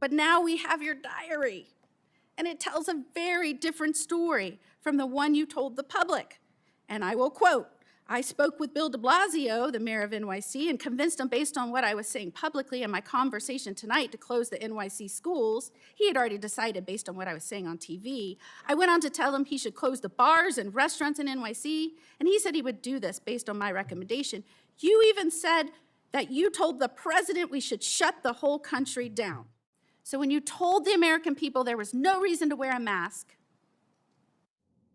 But now we have your diary, and it tells a very different story from the one you told the public. And I will quote, "I spoke with Bill de Blasio, the mayor of NYC, and convinced him based on what I was saying publicly in my conversation tonight to close the NYC schools. He had already decided based on what I was saying on TV. I went on to tell him he should close the bars and restaurants in NYC, and he said he would do this based on my recommendation. You even said that you told the president we should shut the whole country down. So when you told the American people there was no reason to wear a mask,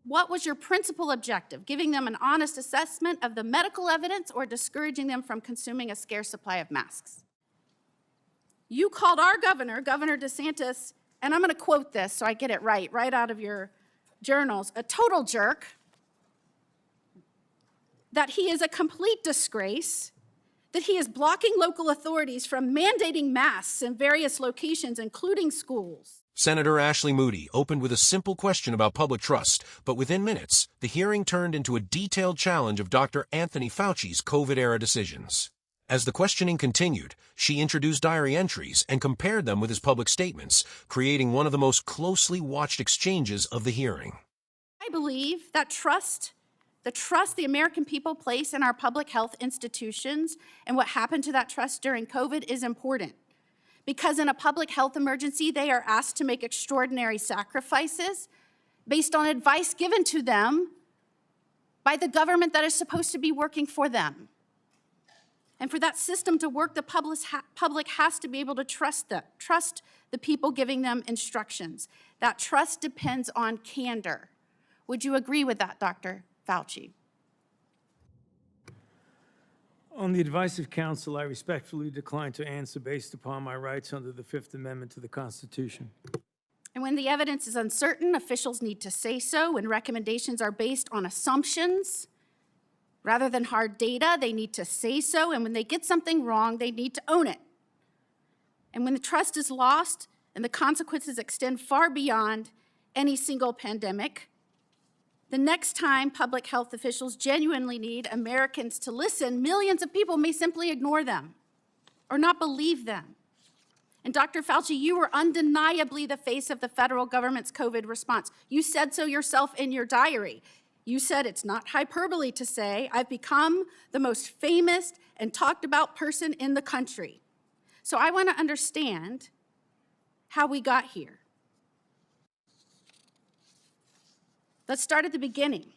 what was your principal objective? Giving them an honest assessment of the medical evidence or discouraging them from consuming a scarce supply of masks? You called our governor, Governor DeSantis, and I'm going to quote this so I get it right out of your journals, a total jerk, that he is a complete disgrace, that he is blocking local authorities from mandating masks in various locations, including schools. Senator Ashley Moody opened with a simple question about public trust, but within minutes, the hearing turned into a detailed challenge of Dr. Anthony Fauci's COVID-era decisions. As the questioning continued, she introduced diary entries and compared them with his public statements, creating one of the most closely watched exchanges of the hearing. I believe that the trust the American people place in our public health institutions and what happened to that trust during COVID is important. Because in a public health emergency, they are asked to make extraordinary sacrifices based on advice given to them by the government that is supposed to be working for them. And for that system to work, the public has to be able to trust the people giving them instructions. That trust depends on candor. Would you agree with that, Dr. Fauci? On the advice of counsel, I respectfully decline to answer based upon my rights under the Fifth Amendment to the Constitution. And when the evidence is uncertain, officials need to say so. When recommendations are based on assumptions rather than hard data, they need to say so. And when they get something wrong, they need to own it. And when the trust is lost and the consequences extend far beyond any single pandemic, the next time public health officials genuinely need Americans to listen, millions of people may simply ignore them or not believe them. And Dr. Fauci, you were undeniably the face of the federal government's COVID response. You said so yourself in your diary. You said it's not hyperbole to say, I've become the most famous and talked about person in the country. So I want to understand how we got here. Let's start at the beginning.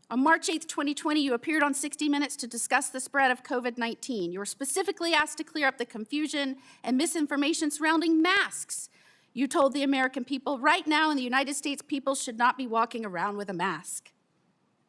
On March 8th, 2020, you appeared on 60 Minutes to discuss the spread of COVID-19. You were specifically asked to clear up the confusion and misinformation surrounding masks. You told the American people, right now in the United States, people should not be walking around with a mask.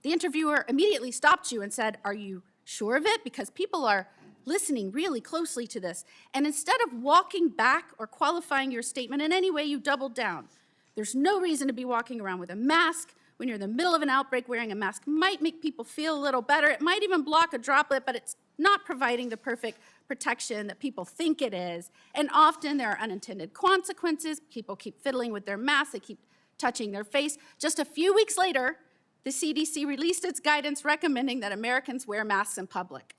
The interviewer immediately stopped you and said, are you sure of it? Because people are listening really closely to this. And instead of walking back or qualifying your statement in any way, you doubled down. There's no reason to be walking around with a mask. When you're in the middle of an outbreak, wearing a mask might make people feel a little better. It might even block a droplet, but it's not providing the perfect protection that people think it is. And often there are unintended consequences. People keep fiddling with their masks. They keep touching their face. Just a few weeks later, the CDC released its guidance recommending that Americans wear masks in public.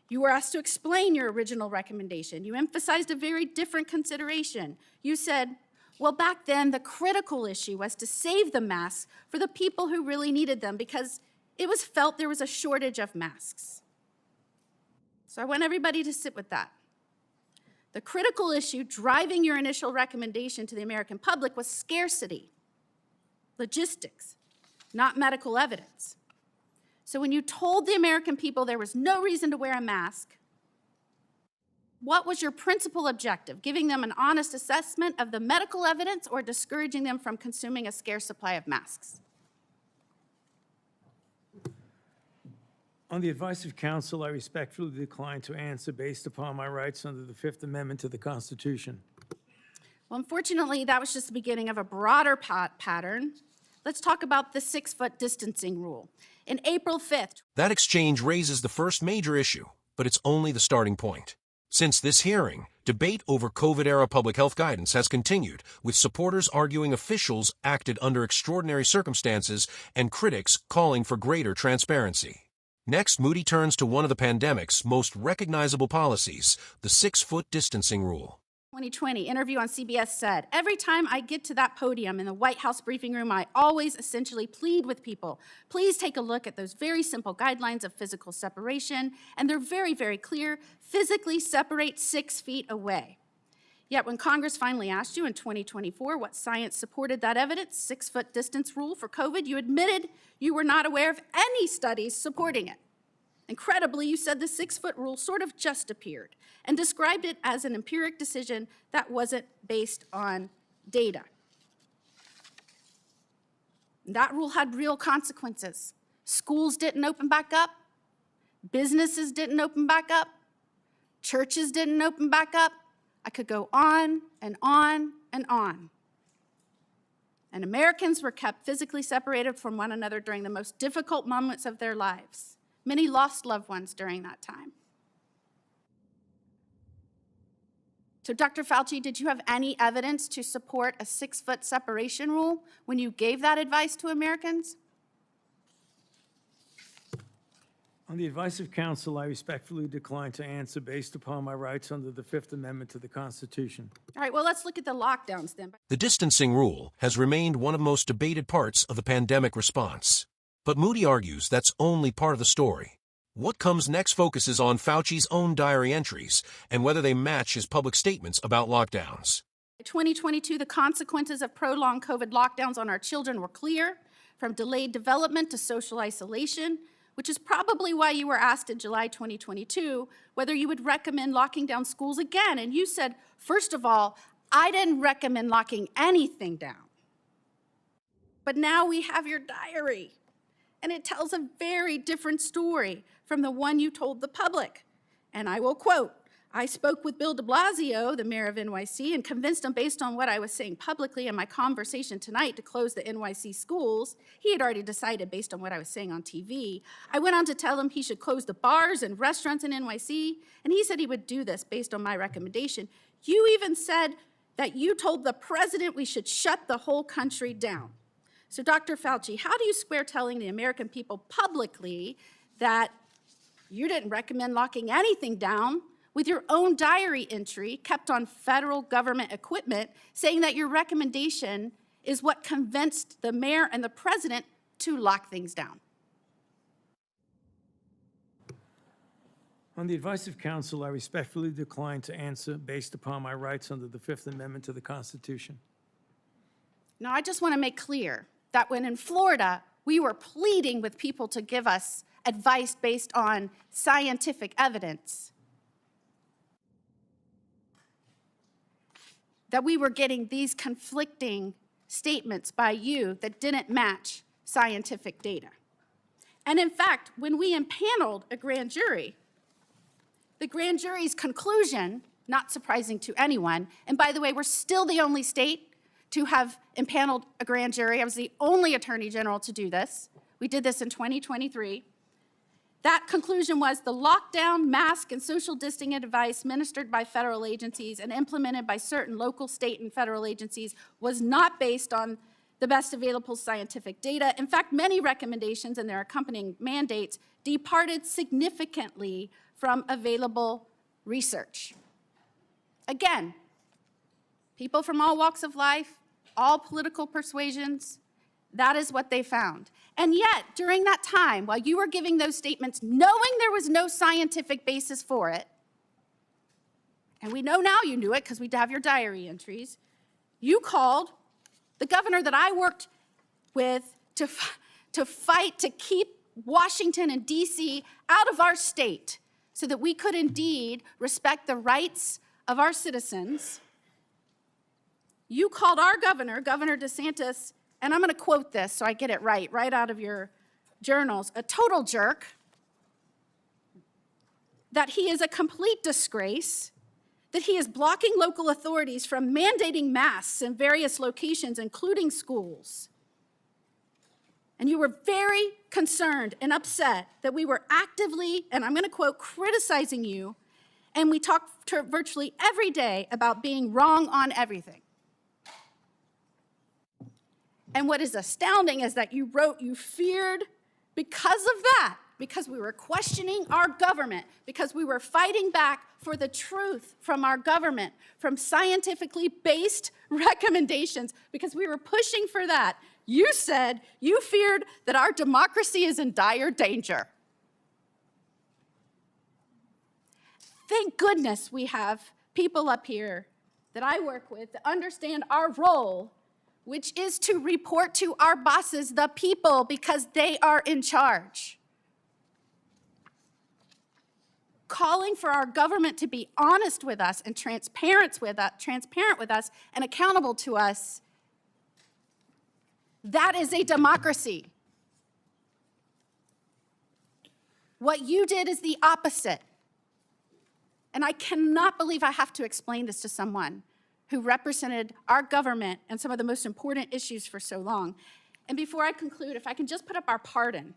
You were asked to explain your original recommendation. You emphasized a very different consideration. You said, well, back then, the critical issue was to save the masks for the people who really needed them because it was felt there was a shortage of masks. So I want everybody to sit with that. The critical issue driving your initial recommendation to the American public was scarcity, logistics, not medical evidence. So when you told the American people there was no reason to wear a mask, what was your principal objective? Giving them an honest assessment of the medical evidence or discouraging them from consuming a scarce supply of masks? On the advice of counsel, I respectfully decline to answer based upon my rights under the Fifth Amendment to the Constitution. Well, unfortunately, that was just the beginning of a broader pattern. Let's talk about the 6-foot distancing rule. In April 5th, that exchange raises the first major issue, but it's only the starting point. Since this hearing, debate over COVID-era public health guidance has continued, with supporters arguing officials acted under extraordinary circumstances and critics calling for greater transparency. Next, Moody turns to one of the pandemic's most recognizable policies, the 6-foot distancing rule. 2020 interview on CBS said, "Every time I get to that podium in the White House briefing room, I always essentially plead with people. Please take a look at those very simple guidelines of physical separation, and they're very, very clear. Physically separate 6 feet away." Yet when Congress finally asked you in 2024 what science supported that evidence, 6-foot distance rule for COVID, you admitted you were not aware of any studies supporting it. Incredibly, you said the 6-foot rule sort of just appeared and described it as an empiric decision that wasn't based on data. That rule had real consequences. Schools didn't open back up. Businesses didn't open back up. Churches didn't open back up. I could go on and on and on. And Americans were kept physically separated from one another during the most difficult moments of their lives. Many lost loved ones during that time. So, Dr. Fauci, did you have any evidence to support a 6-foot separation rule when you gave that advice to Americans? On the advice of counsel, I respectfully decline to answer based upon my rights under the Fifth Amendment to the Constitution. All right, well, let's look at the lockdowns then. The distancing rule has remained one of the most debated parts of the pandemic response. But Moody argues that's only part of the story. What comes next focuses on Fauci's own diary entries and whether they match his public statements about lockdowns. In 2022, the consequences of prolonged COVID lockdowns on our children were clear, from delayed development to social isolation, which is probably why you were asked in July 2022 whether you would recommend locking down schools again. And you said, first of all, I didn't recommend locking anything down. But now we have your diary. And it tells a very different story from the one you told the public. And I will quote, "I spoke with Bill de Blasio, the mayor of NYC, and convinced him based on what I was saying publicly in my conversation tonight to close the NYC schools. He had already decided based on what I was saying on TV. I went on to tell him he should close the bars and restaurants in NYC, and he said he would do this based on my recommendation. You even said that you told the president we should shut the whole country down." So, Dr. Fauci, how do you square telling the American people publicly that you didn't recommend locking anything down with your own diary entry kept on federal government equipment saying that your recommendation is what convinced the mayor and the president to lock things down? On the advice of counsel, I respectfully decline to answer based upon my rights under the Fifth Amendment to the Constitution. Now, I just want to make clear that when in Florida, we were pleading with people to give us advice based on scientific evidence, that we were getting these conflicting statements by you that didn't match scientific data. And in fact, when we impaneled a grand jury, the grand jury's conclusion, not surprising to anyone, and by the way, we're still the only state to have impaneled a grand jury. I was the only attorney general to do this. We did this in 2023. That conclusion was the lockdown, mask, and social distancing advice ministered by federal agencies and implemented by certain local, state, and federal agencies was not based on the best available scientific data. In fact, many recommendations and their accompanying mandates departed significantly from available research. Again, people from all walks of life, all political persuasions, that is what they found. And yet, during that time, while you were giving those statements, knowing there was no scientific basis for it, and we know now you knew it because we have your diary entries, you called the governor that I worked with to fight to keep Washington and D.C. out of our state so that we could indeed respect the rights of our citizens. You called our governor, Governor DeSantis, and I'm going to quote this so I get it right out of your journals, a total jerk, that he is a complete disgrace, that he is blocking local authorities from mandating masks in various locations, including schools. And you were very concerned and upset that we were actively, and I'm going to quote, criticizing you, and we talked virtually every day about being wrong on everything. And what is astounding is that you wrote you feared, because of that, because we were questioning our government, because we were fighting back for the truth from our government, from scientifically based recommendations, because we were pushing for that. You said you feared that our democracy is in dire danger. Thank goodness we have people up here that I work with that understand our role, which is to report to our bosses, the people, because they are in charge. Calling for our government to be honest with us and transparent with us and accountable to us, that is a democracy. What you did is the opposite. And I cannot believe I have to explain this to someone who represented our government and some of the most important issues for so long. And before I conclude, if I can just put up our pardon.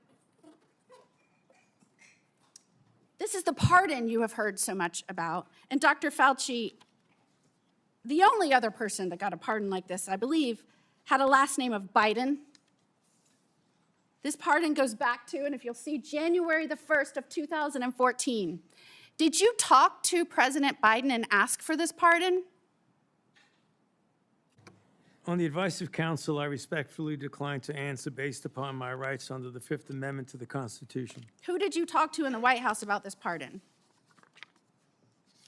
This is the pardon you have heard so much about. And Dr. Fauci, the only other person that got a pardon like this, I believe, had a last name of Biden. This pardon goes back to, and if you'll see, January the 1st of 2014. Did you talk to President Biden and ask for this pardon? On the advice of counsel, I respectfully decline to answer based upon my rights under the Fifth Amendment to the Constitution. Who did you talk to in the White House about this pardon?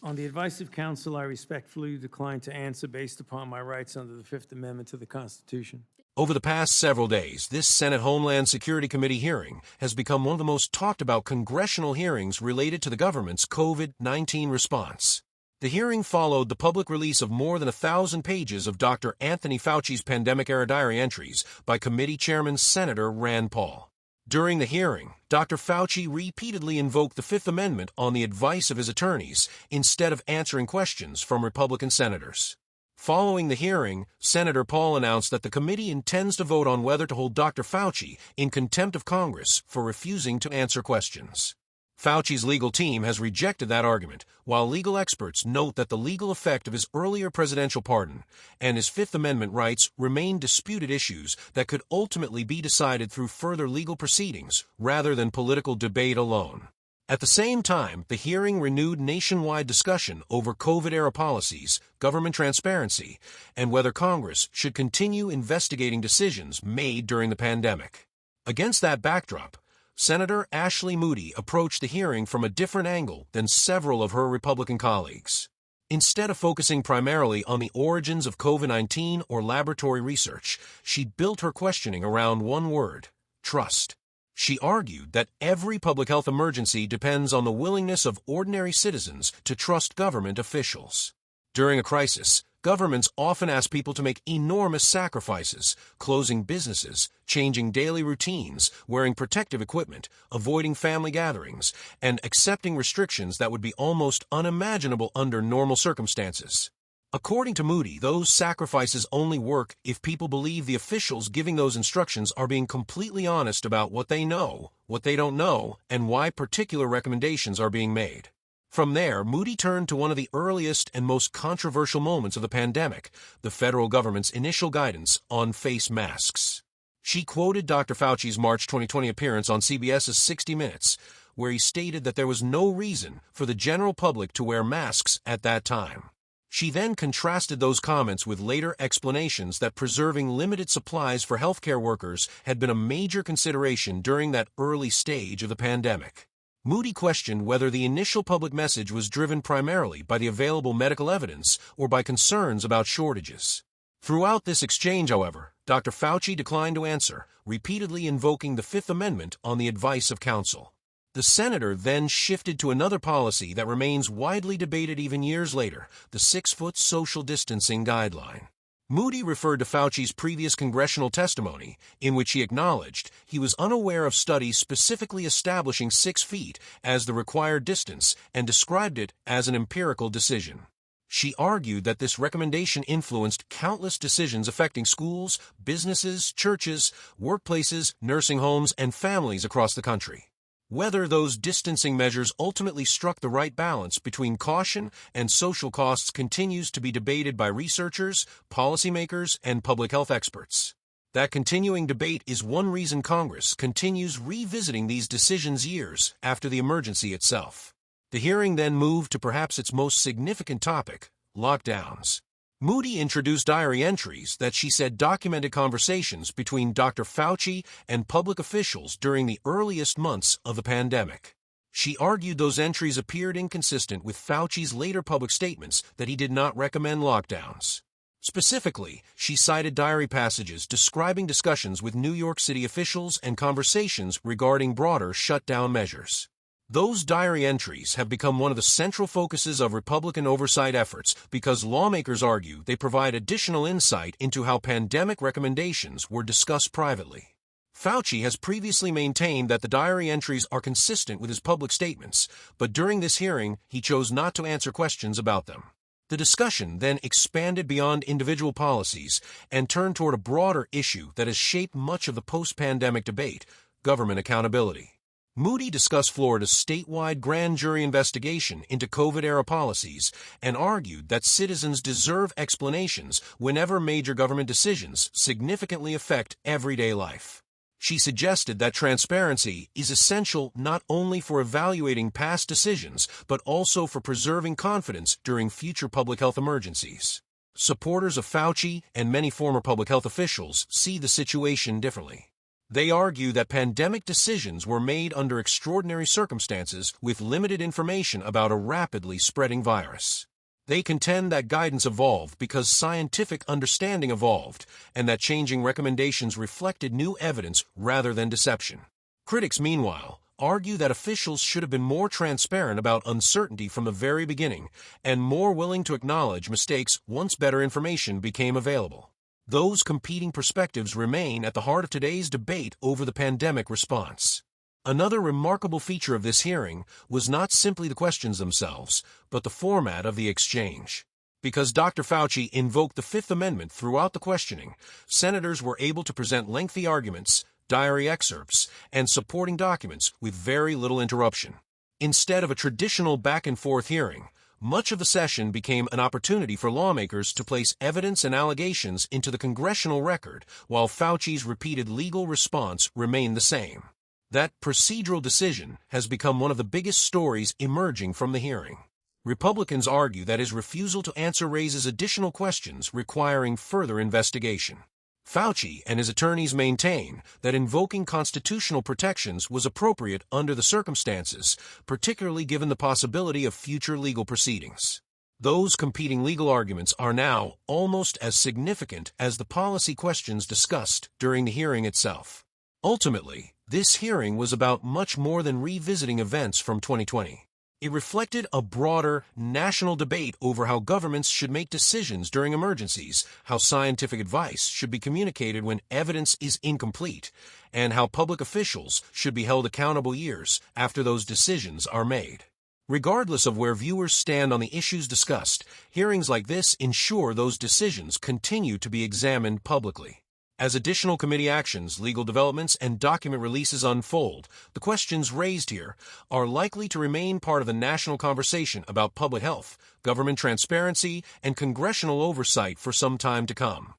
On the advice of counsel, I respectfully decline to answer based upon my rights under the Fifth Amendment to the Constitution. Over the past several days, this Senate Homeland Security Committee hearing has become one of the most talked about congressional hearings related to the government's COVID-19 response. The hearing followed the public release of more than 1,000 pages of Dr. Anthony Fauci's pandemic-era diary entries by committee chairman Senator Rand Paul. During the hearing, Dr. Fauci repeatedly invoked the Fifth Amendment on the advice of his attorneys instead of answering questions from Republican senators. Following the hearing, Senator Paul announced that the committee intends to vote on whether to hold Dr. Fauci in contempt of Congress for refusing to answer questions. Fauci's legal team has rejected that argument, while legal experts note that the legal effect of his earlier presidential pardon and his Fifth Amendment rights remain disputed issues that could ultimately be decided through further legal proceedings rather than political debate alone. At the same time, the hearing renewed nationwide discussion over COVID-era policies, government transparency, and whether Congress should continue investigating decisions made during the pandemic. Against that backdrop, Senator Ashley Moody approached the hearing from a different angle than several of her Republican colleagues. Instead of focusing primarily on the origins of COVID-19 or laboratory research, she built her questioning around one word: trust. She argued that every public health emergency depends on the willingness of ordinary citizens to trust government officials. During a crisis, governments often ask people to make enormous sacrifices, closing businesses, changing daily routines, wearing protective equipment, avoiding family gatherings, and accepting restrictions that would be almost unimaginable under normal circumstances. According to Moody, those sacrifices only work if people believe the officials giving those instructions are being completely honest about what they know, what they don't know, and why particular recommendations are being made. From there, Moody turned to one of the earliest and most controversial moments of the pandemic, the federal government's initial guidance on face masks. She quoted Dr. Fauci's March 2020 appearance on CBS's 60 Minutes, where he stated that there was no reason for the general public to wear masks at that time. She then contrasted those comments with later explanations that preserving limited supplies for healthcare workers had been a major consideration during that early stage of the pandemic. Moody questioned whether the initial public message was driven primarily by the available medical evidence or by concerns about shortages. Throughout this exchange, however, Dr. Fauci declined to answer, repeatedly invoking the Fifth Amendment on the advice of counsel. The senator then shifted to another policy that remains widely debated even years later, the 6-foot social distancing guideline. Moody referred to Fauci's previous congressional testimony, in which he acknowledged he was unaware of studies specifically establishing 6 feet as the required distance and described it as an empirical decision. She argued that this recommendation influenced countless decisions affecting schools, businesses, churches, workplaces, nursing homes, and families across the country. Whether those distancing measures ultimately struck the right balance between caution and social costs continues to be debated by researchers, policymakers, and public health experts. That continuing debate is one reason Congress continues revisiting these decisions years after the emergency itself. The hearing then moved to perhaps its most significant topic, lockdowns. Moody introduced diary entries that she said documented conversations between Dr. Fauci and public officials during the earliest months of the pandemic. She argued those entries appeared inconsistent with Fauci's later public statements that he did not recommend lockdowns. Specifically, she cited diary passages describing discussions with New York City officials and conversations regarding broader shutdown measures. Those diary entries have become one of the central focuses of Republican oversight efforts because lawmakers argue they provide additional insight into how pandemic recommendations were discussed privately. Fauci has previously maintained that the diary entries are consistent with his public statements, but during this hearing, he chose not to answer questions about them. The discussion then expanded beyond individual policies and turned toward a broader issue that has shaped much of the post-pandemic debate: government accountability. Moody discussed Florida's statewide grand jury investigation into COVID-era policies and argued that citizens deserve explanations whenever major government decisions significantly affect everyday life. She suggested that transparency is essential not only for evaluating past decisions, but also for preserving confidence during future public health emergencies. Supporters of Fauci and many former public health officials see the situation differently. They argue that pandemic decisions were made under extraordinary circumstances with limited information about a rapidly spreading virus. They contend that guidance evolved because scientific understanding evolved, and that changing recommendations reflected new evidence rather than deception. Critics, meanwhile, argue that officials should have been more transparent about uncertainty from the very beginning and more willing to acknowledge mistakes once better information became available. Those competing perspectives remain at the heart of today's debate over the pandemic response. Another remarkable feature of this hearing was not simply the questions themselves, but the format of the exchange. Because Dr. Fauci invoked the Fifth Amendment throughout the questioning, senators were able to present lengthy arguments, diary excerpts, and supporting documents with very little interruption. Instead of a traditional back-and-forth hearing, much of the session became an opportunity for lawmakers to place evidence and allegations into the congressional record, while Fauci's repeated legal response remained the same. That procedural decision has become one of the biggest stories emerging from the hearing. Republicans argue that his refusal to answer raises additional questions requiring further investigation. Fauci and his attorneys maintain that invoking constitutional protections was appropriate under the circumstances, particularly given the possibility of future legal proceedings. Those competing legal arguments are now almost as significant as the policy questions discussed during the hearing itself. Ultimately, this hearing was about much more than revisiting events from 2020. It reflected a broader national debate over how governments should make decisions during emergencies, how scientific advice should be communicated when evidence is incomplete, and how public officials should be held accountable years after those decisions are made. Regardless of where viewers stand on the issues discussed, hearings like this ensure those decisions continue to be examined publicly. As additional committee actions, legal developments, and document releases unfold, the questions raised here are likely to remain part of the national conversation about public health, government transparency, and congressional oversight for some time to come.